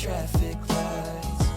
traffic lights.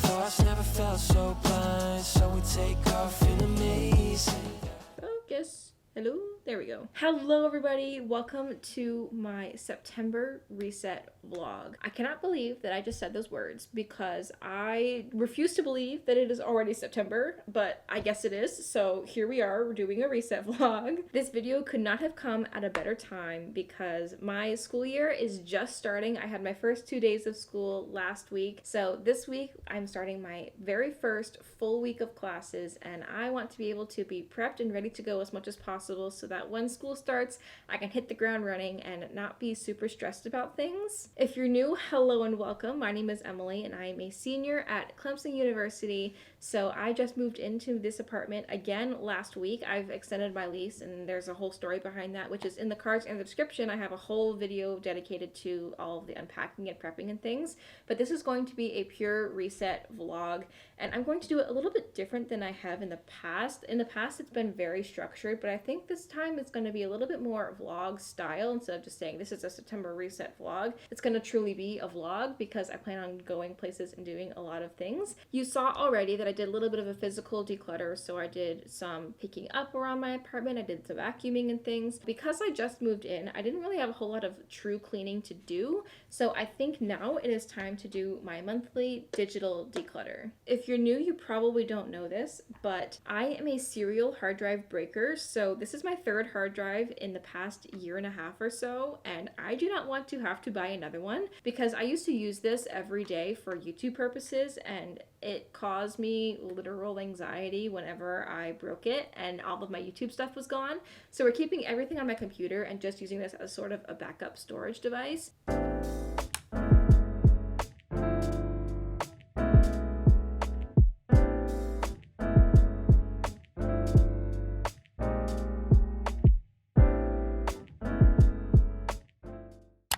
Thoughts never felt so blind, so we take off in amazing. Focus. Hello? There we go. Hello everybody, welcome to my September reset vlog. I cannot believe that I just said those words because I refuse to believe that it is already September, but I guess it is. So here we are, we're doing a reset vlog. This video could not have come at a better time because my school year is just starting. I had my first 2 days of school last week. So this week I'm starting my very first full week of classes, and I want to be able to be prepped and ready to go as much as possible so that when school starts, I can hit the ground running and not be super stressed about things. If you're new, hello and welcome. My name is Emily and I am a senior at Clemson University. So I just moved into this apartment again last week. I've extended my lease and there's a whole story behind that, which is in the cards and the description. I have a whole video dedicated to all of the unpacking and prepping and things, but this is going to be a pure reset vlog, and I'm going to do it a little bit different than I have in the past. In the past, it's been very structured, but I think this time it's going to be a little bit more vlog style. Instead of just saying this is a September reset vlog, it's going to truly be a vlog because I plan on going places and doing a lot of things. You saw already that I did a little bit of a physical declutter, so I did some picking up around my apartment, I did some vacuuming and things. Because I just moved in, I didn't really have a whole lot of true cleaning to do, so I think now it is time to do my monthly digital declutter. If you're new, you probably don't know this, but I am a serial hard drive breaker, so this is my third hard drive in the past year and a half or so, and I do not want to have to buy another one because I used to use this every day for YouTube purposes, and it caused me literal anxiety whenever I broke it and all of my YouTube stuff was gone. So we're keeping everything on my computer and just using this as sort of a backup storage device.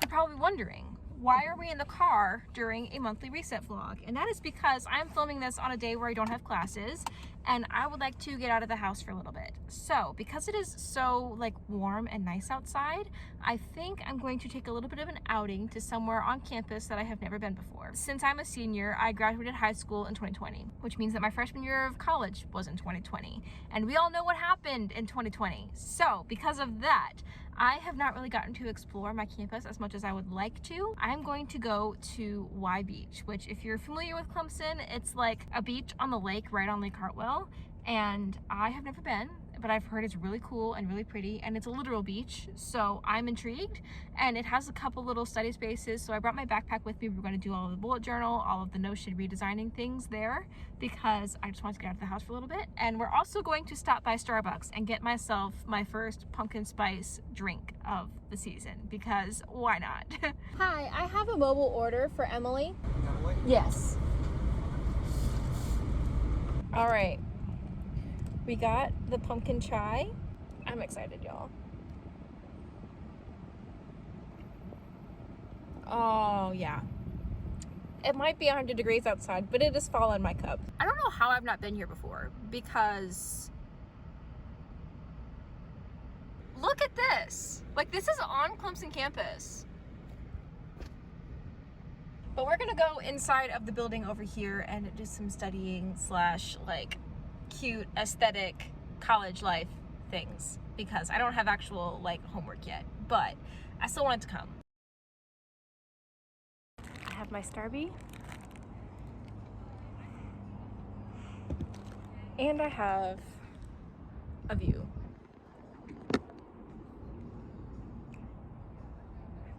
Probably wondering, why are we in the car during a monthly reset vlog? And that is because I'm filming this on a day where I don't have classes and I would like to get out of the house for a little bit. So because it is so warm and nice outside, I think I'm going to take a little bit of an outing to somewhere on campus that I have never been before. Since I'm a senior, I graduated high school in 2020, which means that my freshman year of college was in 2020. And we all know what happened in 2020. So because of that, I have not really gotten to explore my campus as much as I would like to. I'm going to go to Y Beach, which if you're familiar with Clemson, it's like a beach on the lake right on Lake Hartwell. And I have never been, but I've heard it's really cool and really pretty, and it's a literal beach, so I'm intrigued. And it has a couple little study spaces, so I brought my backpack with me. We're going to do all of the bullet journal, all of the Notion redesigning things there, because I just wanted to get out of the house for a little bit. And we're also going to stop by Starbucks and get myself my first pumpkin spice drink of the season, because why not? Hi, I have a mobile order for Emily. Emily? Yes. All right. We got the pumpkin chai. I'm excited, y'all. Oh, yeah. It might be 100 degrees outside, but it is fall in my cup. I don't know how I've not been here before because look at this. This is on Clemson campus. But we're gonna go inside of the building over here and do some studying slash cute aesthetic college life things because I don't have actual homework yet, but I still want it to come. I have my Starby and I have a view.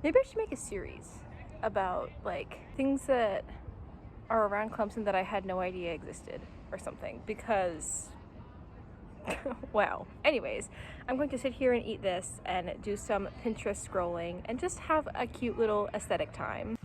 Maybe I should make a series about things that are around Clemson that I had no idea existed or something, because wow. Anyways, I'm going to sit here and eat this and do some Pinterest scrolling and just have a cute little aesthetic time.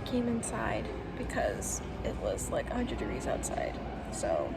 came inside because it was like 100 degrees outside. So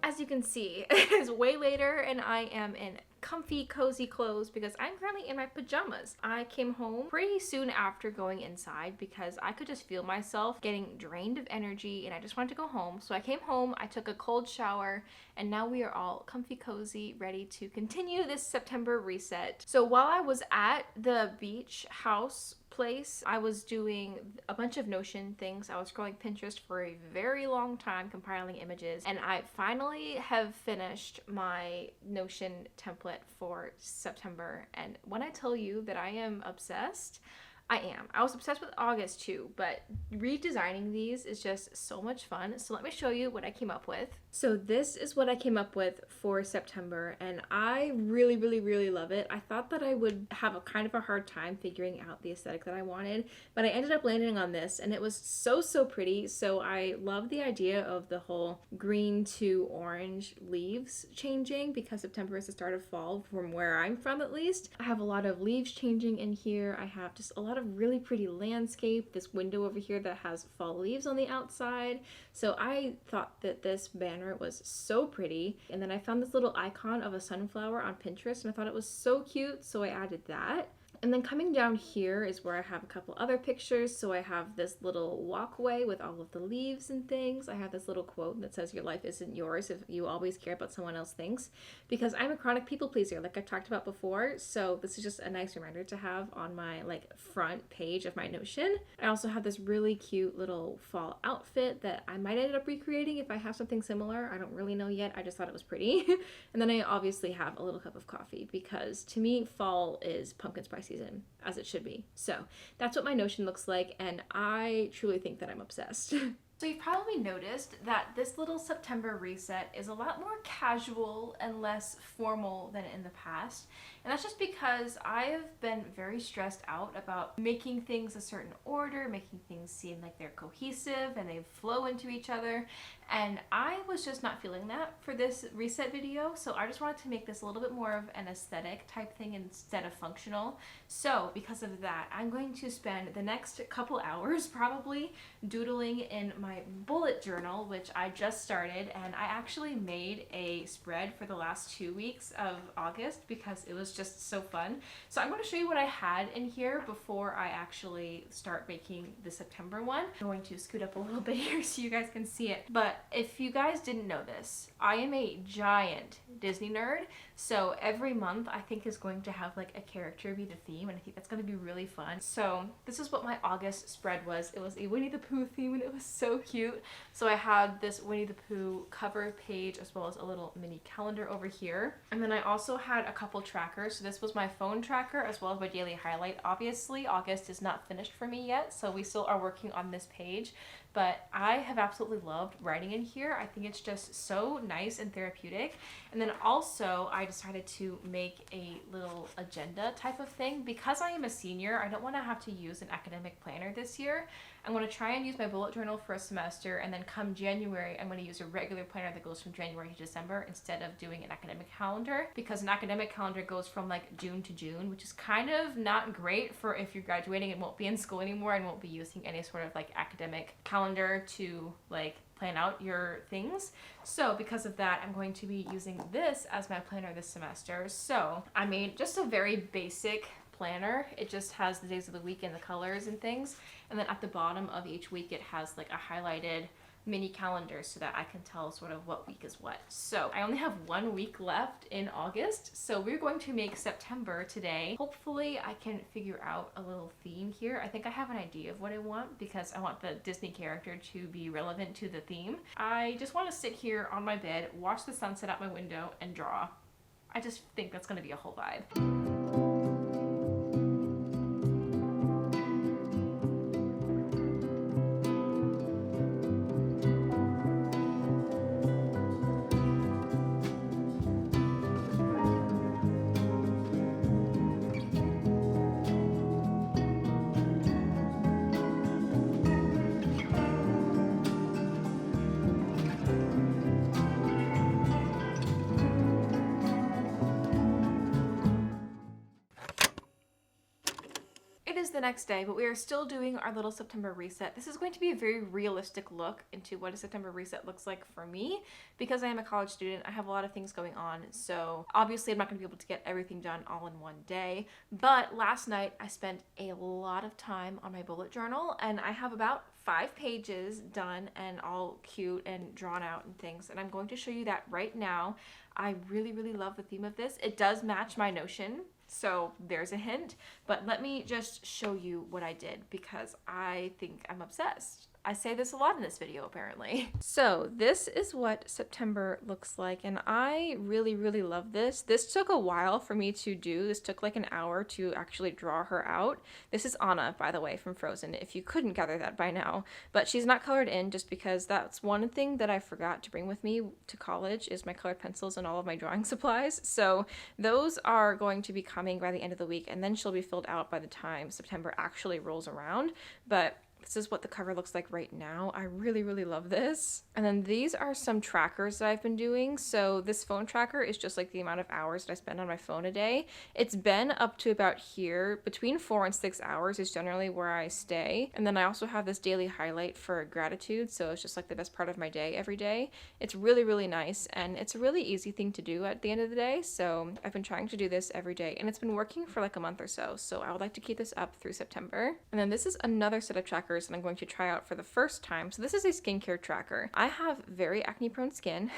as you can see, it is way later and I am in comfy, cozy clothes because I'm currently in my pajamas. I came home pretty soon after going inside because I could just feel myself getting drained of energy and I just wanted to go home. So I came home, I took a cold shower, and now we are all comfy, cozy, ready to continue this September reset. So while I was at the beach house place, I was doing a bunch of Notion things. I was scrolling Pinterest for a very long time, compiling images, and I finally have finished my Notion template for September. And when I tell you that I am obsessed, I am. I was obsessed with August too, but redesigning these is just so much fun. So let me show you what I came up with. So this is what I came up with for September, and I really, really, really love it. I thought that I would have a kind of a hard time figuring out the aesthetic that I wanted, but I ended up landing on this, and it was so, so pretty. So I love the idea of the whole green to orange leaves changing because September is the start of fall from where I'm from, at least. I have a lot of leaves changing in here. I have just a lot of really pretty landscape, this window over here that has fall leaves on the outside. So I thought that this banner was so pretty. And then I found this little icon of a sunflower on Pinterest and I thought it was so cute, so I added that. And then coming down here is where I have a couple other pictures. So I have this little walkway with all of the leaves and things. I have this little quote that says, "Your life isn't yours if you always care about someone else thinks," because I'm a chronic people pleaser, like I've talked about before. So this is just a nice reminder to have on my like front page of my Notion. I also have this really cute little fall outfit that I might end up recreating if I have something similar. I don't really know yet. I just thought it was pretty. And then I obviously have a little cup of coffee because to me, fall is pumpkin spice season, as it should be. So that's what my Notion looks like, and I truly think that I'm obsessed. So you've probably noticed that this little September reset is a lot more casual and less formal than in the past. And that's just because I've been very stressed out about making things a certain order, making things seem like they're cohesive and they flow into each other. And I was just not feeling that for this reset video. So I just wanted to make this a little bit more of an aesthetic type thing instead of functional. So because of that, I'm going to spend the next couple hours probably doodling in my bullet journal, which I just started. And I actually made a spread for the last 2 weeks of August because it was just so fun. So I'm going to show you what I had in here before I actually start making the September one. I'm going to scoot up a little bit here so you guys can see it. But if you guys didn't know this, I am a giant Disney nerd. So every month I think is going to have like a character be the theme, and I think that's going to be really fun. So this is what my August spread was. It was a Winnie the Pooh theme and it was so cute. So I had this Winnie the Pooh cover page as well as a little mini calendar over here. And then I also had a couple trackers. So this was my phone tracker as well as my daily highlight. Obviously, August is not finished for me yet, so we still are working on this page. But I have absolutely loved writing in here. I think it's just so nice and therapeutic. And then also I decided to make a little agenda type of thing. Because I am a senior, I don't want to have to use an academic planner this year. I'm going to try and use my bullet journal for a semester, and then come January, I'm going to use a regular planner that goes from January to December instead of doing an academic calendar, because an academic calendar goes from like June to June, which is kind of not great for if you're graduating and won't be in school anymore and won't be using any sort of like academic calendar to like plan out your things. So because of that, I'm going to be using this as my planner this semester. So I made just a very basic planner. It just has the days of the week and the colors and things. And then at the bottom of each week, it has like a highlighted mini calendar so that I can tell sort of what week is what. So I only have 1 week left in August. So we're going to make September today. Hopefully I can figure out a little theme here. I think I have an idea of what I want because I want the Disney character to be relevant to the theme. I just want to sit here on my bed, watch the sunset out my window, and draw. I just think that's going to be a whole vibe. the next day, but we are still doing our little September reset. This is going to be a very realistic look into what a September reset looks like for me. Because I am a college student, I have a lot of things going on, so obviously I'm not going to be able to get everything done all in one day. But last night I spent a lot of time on my bullet journal, and I have about 5 pages done and all cute and drawn out and things, and I'm going to show you that right now. I really, really love the theme of this. It does match my Notion, so there's a hint, but let me just show you what I did because I think I'm obsessed. I say this a lot in this video, apparently. So this is what September looks like, and I really, really love this. This took a while for me to do. This took like an hour to actually draw her out. This is Anna, by the way, from Frozen, if you couldn't gather that by now. But she's not colored in just because that's one thing that I forgot to bring with me to college is my colored pencils and all of my drawing supplies. So those are going to be coming by the end of the week, and then she'll be filled out by the time September actually rolls around. But this is what the cover looks like right now. I really, really love this. And then these are some trackers that I've been doing. So this phone tracker is just like the amount of hours that I spend on my phone a day. It's been up to about here. Between 4 and 6 hours is generally where I stay. And then I also have this daily highlight for gratitude. So it's just like the best part of my day every day. It's really, really nice. And it's a really easy thing to do at the end of the day. So I've been trying to do this every day. And it's been working for like a month or so. So I would like to keep this up through September. And then this is another set of trackers and I'm going to try out for the first time. So this is a skincare tracker. I have very acne prone skin,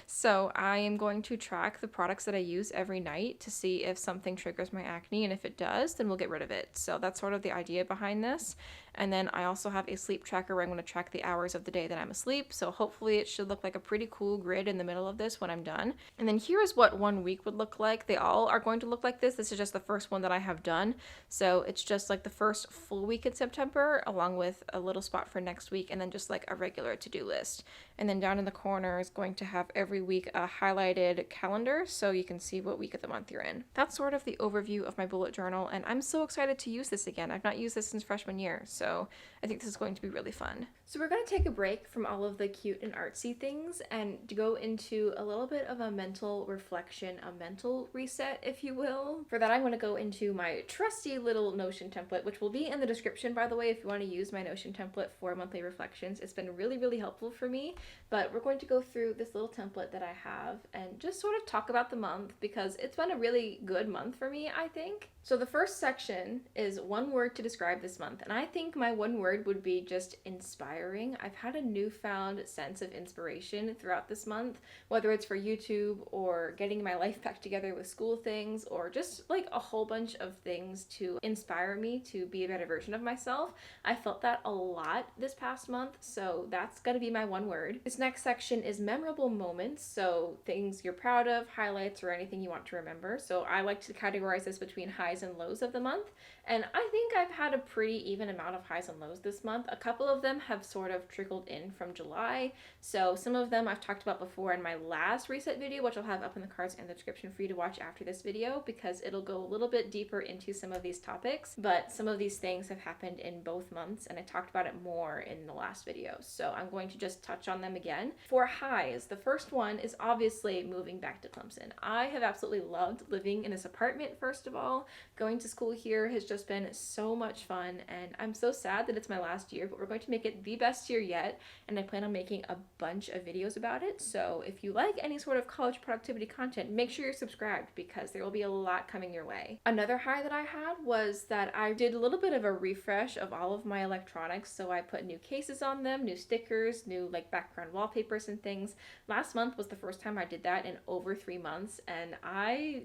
so I am going to track the products that I use every night to see if something triggers my acne, and if it does, then we'll get rid of it. So that's sort of the idea behind this. And then I also have a sleep tracker where I'm going to track the hours of the day that I'm asleep. So hopefully it should look like a pretty cool grid in the middle of this when I'm done. And then here is what 1 week would look like. They all are going to look like this. This is just the first one that I have done. So it's just like the first full week in September along with a little spot for next week and then just like a regular to-do list. And then down in the corner is going to have every week a highlighted calendar so you can see what week of the month you're in. That's sort of the overview of my bullet journal, and I'm so excited to use this again. I've not used this since freshman year, so I think this is going to be really fun. So we're going to take a break from all of the cute and artsy things and to go into a little bit of a mental reflection, a mental reset, if you will. For that, I'm going to go into my trusty little Notion template, which will be in the description, by the way, if you want to use my Notion template for monthly reflections. It's been really, really helpful for me, but we're going to go through this little template that I have and just sort of talk about the month because it's been a really good month for me, I think. So the first section is one word to describe this month, and I think my one word would be just inspiring. I've had a newfound sense of inspiration throughout this month, whether it's for YouTube or getting my life back together with school things or just like a whole bunch of things to inspire me to be a better version of myself. I felt that a lot this past month, so that's gonna be my one word. This next section is memorable moments, so things you're proud of, highlights, or anything you want to remember. So I like to categorize this between highs and lows of the month, and I think I've had a pretty even amount of highs and lows this month. A couple of them have sort of trickled in from July, so some of them I've talked about before in my last reset video, which I'll have up in the cards and the description for you to watch after this video because it'll go a little bit deeper into some of these topics, but some of these things have happened in both months and I talked about it more in the last video, so I'm going to just touch on them again. For highs, the first one is obviously moving back to Clemson. I have absolutely loved living in this apartment, first of all. Going to school here has just been so much fun, and I'm so sad that it's my last year, but we're going to make it the best year yet, and I plan on making a bunch of videos about it. So if you like any sort of college productivity content, make sure you're subscribed because there will be a lot coming your way. Another high that I had was that I did a little bit of a refresh of all of my electronics, so I put new cases on them, new stickers, new like background wallpapers and things. Last month was the first time I did that in over 3 months, and I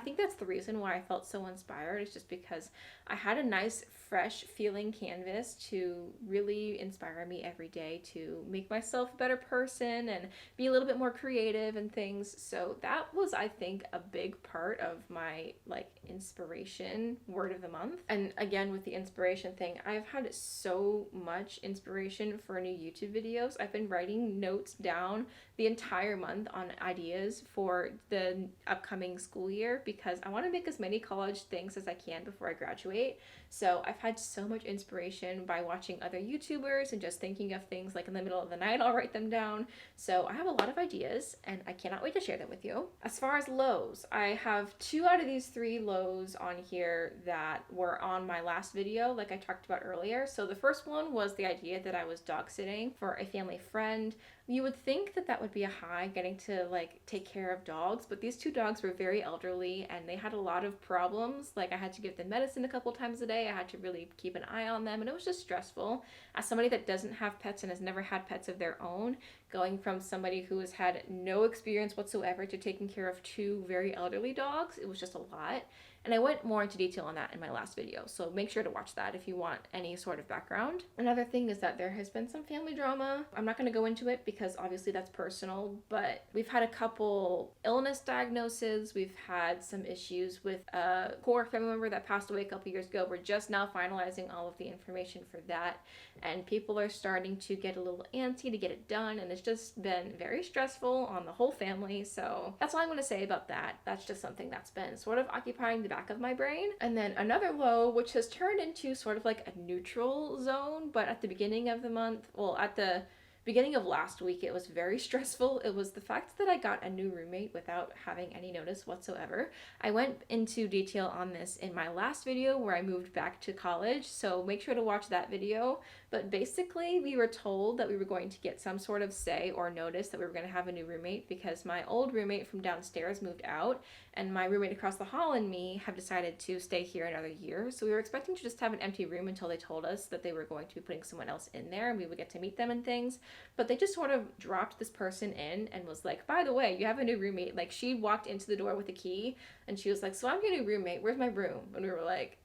think that's the reason why I felt so inspired. It's just because I had a nice fresh feeling canvas to really inspire me every day to make myself a better person and be a little bit more creative and things. So that was, I think, a big part of my like inspiration word of the month. And again, with the inspiration thing, I've had so much inspiration for new YouTube videos. I've been writing notes down the entire month on ideas for the upcoming school year because I want to make as many college things as I can before I graduate. So I've had so much inspiration by watching other YouTubers and just thinking of things like in the middle of the night, I'll write them down. So I have a lot of ideas and I cannot wait to share them with you. As far as lows, I have 2 out of these 3 lows on here that were on my last video, like I talked about earlier. So the first one was the idea that I was dog sitting for a family friend. You would think that that would be a high, getting to like take care of dogs, but these 2 dogs were very elderly and they had a lot of problems. Like I had to give them medicine a couple times a day. I had to really keep an eye on them and it was just stressful. As somebody that doesn't have pets and has never had pets of their own, going from somebody who has had no experience whatsoever to taking care of 2 very elderly dogs, it was just a lot. And I went more into detail on that in my last video, so make sure to watch that if you want any sort of background. Another thing is that there has been some family drama. I'm not going to go into it because obviously that's personal, but we've had a couple illness diagnoses. We've had some issues with a core family member that passed away a couple years ago. We're just now finalizing all of the information for that, and people are starting to get a little antsy to get it done, and it's just been very stressful on the whole family. So that's all I'm going to say about that. That's just something that's been sort of occupying the back of my brain. And then another low, which has turned into sort of like a neutral zone, but at the beginning of the month, well, at the beginning of last week, it was very stressful. It was the fact that I got a new roommate without having any notice whatsoever. I went into detail on this in my last video where I moved back to college, so make sure to watch that video. But basically, we were told that we were going to get some sort of say or notice that we were going to have a new roommate because my old roommate from downstairs moved out, and my roommate across the hall and me have decided to stay here another year. So we were expecting to just have an empty room until they told us that they were going to be putting someone else in there and we would get to meet them and things. But they just sort of dropped this person in and was like, by the way, you have a new roommate. Like, she walked into the door with a key and she was like, so I'm your new roommate. Where's my room? And we were like,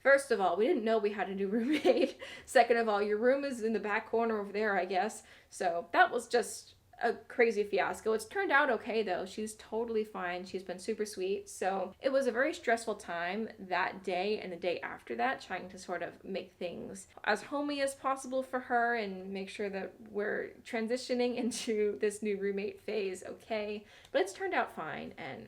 first of all, we didn't know we had a new roommate. Second of all, your room is in the back corner over there, I guess. So that was just a crazy fiasco. It's turned out okay though. She's totally fine. She's been super sweet. So it was a very stressful time that day and the day after that, trying to sort of make things as homey as possible for her and make sure that we're transitioning into this new roommate phase okay. But it's turned out fine, and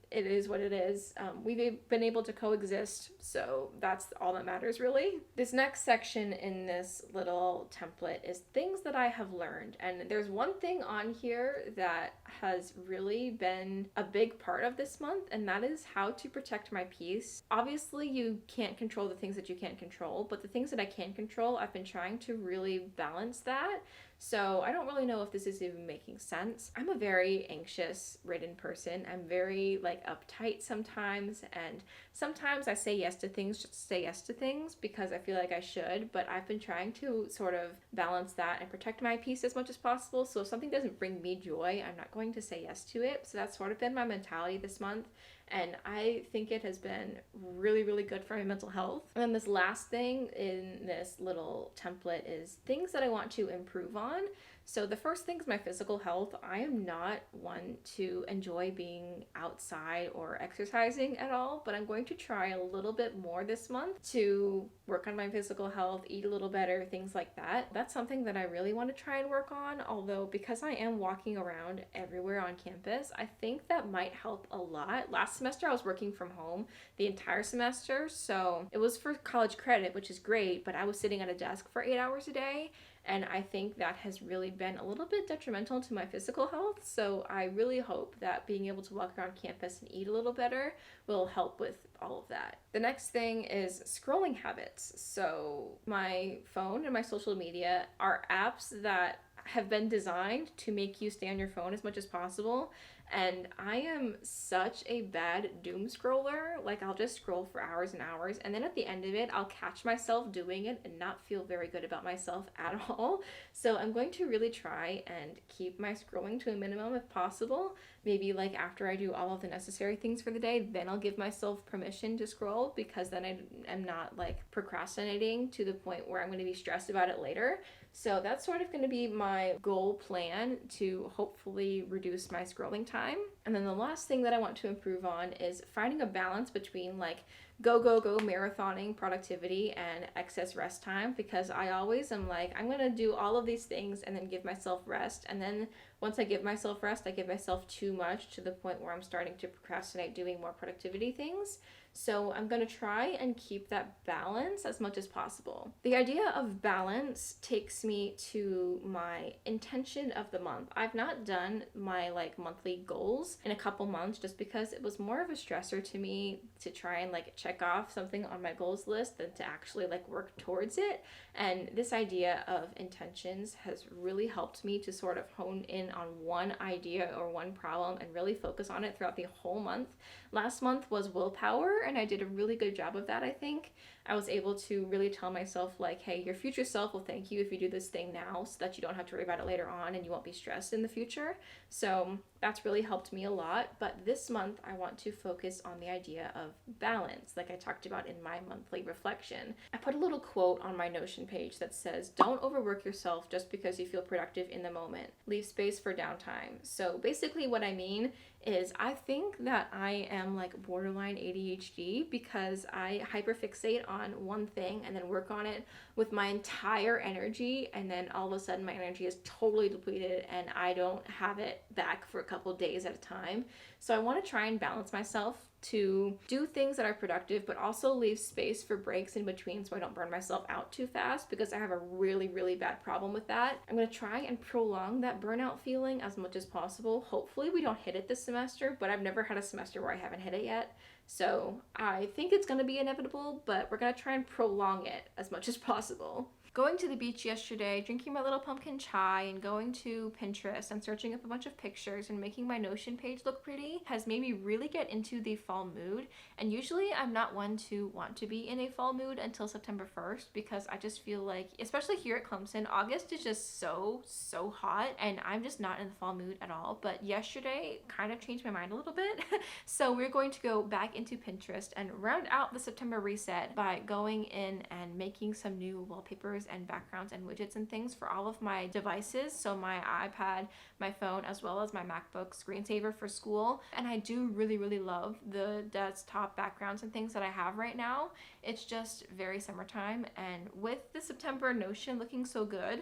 it is what it is. We've been able to coexist, so that's all that matters really. This next section in this little template is things that I have learned, and there's one thing on here that has really been a big part of this month, and that is how to protect my peace. Obviously, you can't control the things that you can't control, but the things that I can control, I've been trying to really balance that. So I don't really know if this is even making sense. I'm a very anxious ridden person. I'm very like uptight sometimes, and sometimes I say yes to things just to say yes to things because I feel like I should, but I've been trying to sort of balance that and protect my peace as much as possible. So if something doesn't bring me joy, I'm not going to say yes to it. So that's sort of been my mentality this month. And I think it has been really, really good for my mental health. And then this last thing in this little template is things that I want to improve on. So the first thing is my physical health. I am not one to enjoy being outside or exercising at all, but I'm going to try a little bit more this month to work on my physical health, eat a little better, things like that. That's something that I really want to try and work on, although because I am walking around everywhere on campus, I think that might help a lot. Last semester I was working from home the entire semester, so it was for college credit, which is great, but I was sitting at a desk for 8 hours a day. And I think that has really been a little bit detrimental to my physical health. So I really hope that being able to walk around campus and eat a little better will help with all of that. The next thing is scrolling habits. So my phone and my social media are apps that have been designed to make you stay on your phone as much as possible. And I am such a bad doom scroller. Like, I'll just scroll for hours and hours, and then at the end of it, I'll catch myself doing it and not feel very good about myself at all. So I'm going to really try and keep my scrolling to a minimum if possible. Maybe like after I do all of the necessary things for the day, then I'll give myself permission to scroll, because then I am not like procrastinating to the point where I'm going to be stressed about it later. So that's sort of going to be my goal plan to hopefully reduce my scrolling time. And then the last thing that I want to improve on is finding a balance between like go marathoning productivity and excess rest time, because I always am like, I'm going to do all of these things and then give myself rest, and then once I give myself rest, I give myself too much to the point where I'm starting to procrastinate doing more productivity things. So I'm going to try and keep that balance as much as possible. The idea of balance takes me to my intention of the month. I've not done my like monthly goals in a couple months just because it was more of a stressor to me to try and like check off something on my goals list than to actually like work towards it. And this idea of intentions has really helped me to sort of hone in on one idea or one problem and really focus on it throughout the whole month. Last month was willpower, and I did a really good job of that, I think. I was able to really tell myself like, hey, your future self will thank you if you do this thing now so that you don't have to worry about it later on and you won't be stressed in the future. So that's really helped me a lot. But this month I want to focus on the idea of balance, like I talked about in my monthly reflection. I put a little quote on my Notion page that says, don't overwork yourself just because you feel productive in the moment. Leave space for downtime. So basically what I mean is I think that I am like borderline ADHD because I hyperfixate on one thing and then work on it with my entire energy, and then all of a sudden my energy is totally depleted and I don't have it back for a couple days at a time. So I want to try and balance myself to do things that are productive, but also leave space for breaks in between so I don't burn myself out too fast, because I have a really, really bad problem with that. I'm going to try and prolong that burnout feeling as much as possible. Hopefully we don't hit it this semester, but I've never had a semester where I haven't hit it yet. So I think it's going to be inevitable, but we're going to try and prolong it as much as possible. Going to the beach yesterday, drinking my little pumpkin chai, and going to Pinterest and searching up a bunch of pictures and making my Notion page look pretty has made me really get into the fall mood. And usually I'm not one to want to be in a fall mood until September 1st, because I just feel like, especially here at Clemson, August is just so hot and I'm just not in the fall mood at all. But yesterday kind of changed my mind a little bit. So we're going to go back into Pinterest and round out the September reset by going in and making some new wallpapers and backgrounds and widgets and things for all of my devices. So my iPad, my phone, as well as my MacBook screensaver for school. And I do really love the desktop backgrounds and things that I have right now. It's just very summertime, and with the September Notion looking so good,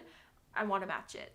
I want to match it.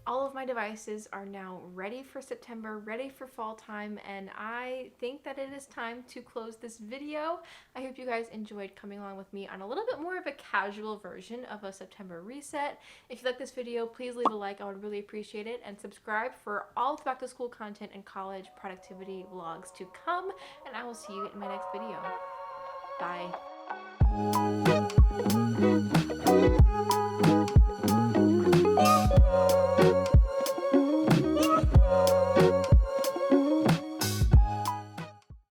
All of my devices are now ready for September, ready for fall time, and I think that it is time to close this video. I hope you guys enjoyed coming along with me on a little bit more of a casual version of a September reset. If you like this video, please leave a like. I would really appreciate it, and subscribe for all the back to school content and college productivity vlogs to come, and I will see you in my next video. Bye.